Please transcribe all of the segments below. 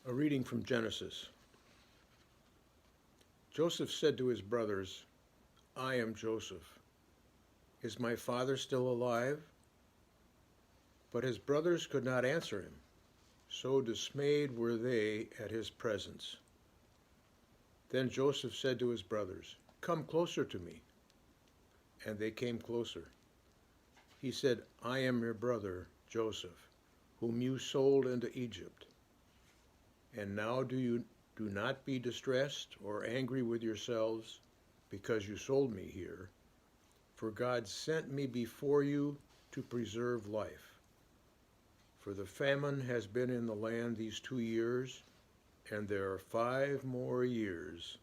A reading from Genesis. Joseph said to his brothers, "I am Joseph. Is my father still alive?" But his brothers could not answer him, so dismayed were they at his presence. Then Joseph said to his brothers, "Come closer to me." And they came closer. He said, "I am your brother, Joseph, whom you sold into Egypt. And now do not be distressed or angry with yourselves because you sold me here, for God sent me before you to preserve life. For the famine has been in the land these 2 years, and there are 5 more years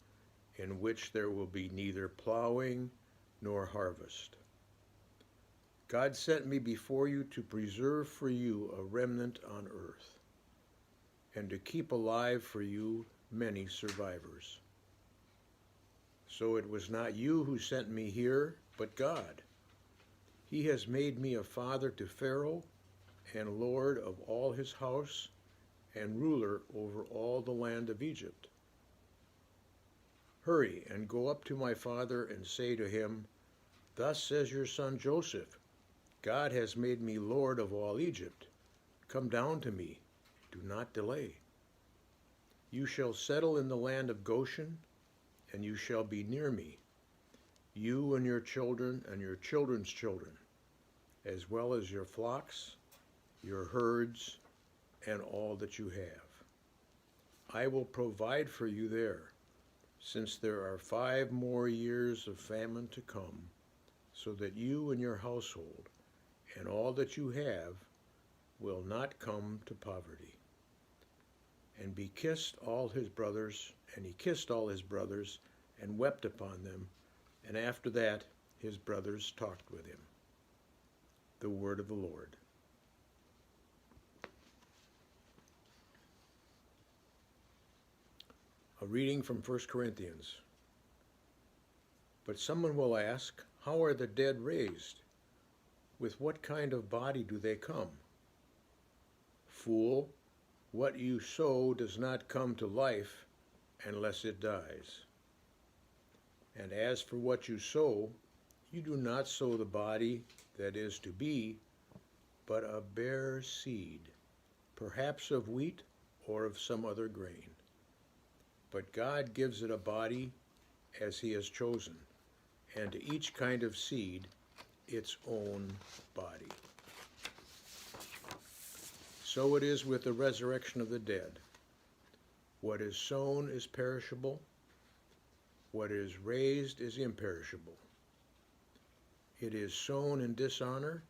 in which there will be neither plowing nor harvest. God sent me before you to preserve for you a remnant on earth, and to keep alive for you many survivors. So it was not you who sent me here, but God. He has made me a father to Pharaoh, and lord of all his house, and ruler over all the land of Egypt. Hurry and go up to my father and say to him, 'Thus says your son Joseph, God has made me lord of all Egypt. Come down to me. Do not delay. You shall settle in the land of Goshen, and you shall be near me, you and your children and your children's children, as well as your flocks, your herds, and all that you have. I will provide for you there, since there are 5 more years of famine to come, so that you and your household and all that you have will not come to poverty.' And he kissed all his brothers, and wept upon them, and after that his brothers talked with him." The word of the Lord. A reading from 1 Corinthians. But someone will ask, how are the dead raised? With what kind of body do they come? Fool, what you sow does not come to life unless it dies. And as for what you sow, you do not sow the body that is to be, but a bare seed, perhaps of wheat or of some other grain. But God gives it a body as he has chosen, and to each kind of seed its own body. So it is with the resurrection of the dead. What is sown is perishable, what is raised is imperishable. It is sown in dishonor,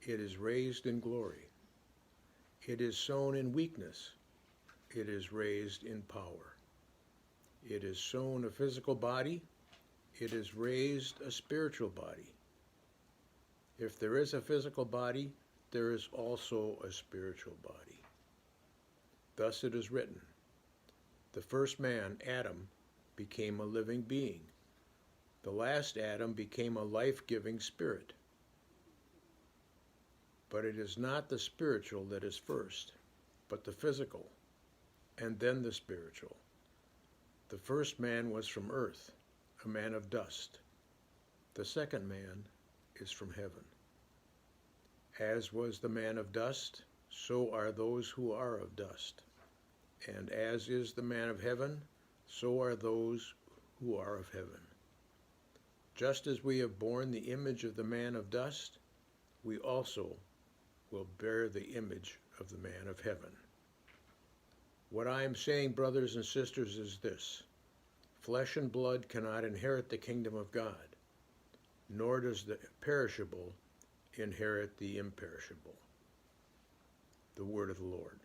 it is raised in glory. It is sown in weakness, it is raised in power. It is sown a physical body, it is raised a spiritual body. If there is a physical body, there is also a spiritual body. Thus it is written, the first man, Adam, became a living being. The last Adam became a life-giving spirit. But it is not the spiritual that is first, but the physical, and then the spiritual. The first man was from earth, a man of dust. The second man is from heaven. As was the man of dust, so are those who are of dust. And as is the man of heaven, so are those who are of heaven. Just as we have borne the image of the man of dust, we also will bear the image of the man of heaven. What I am saying, brothers and sisters, is this: flesh and blood cannot inherit the kingdom of God, nor does the perishable inherit the imperishable. The word of the Lord.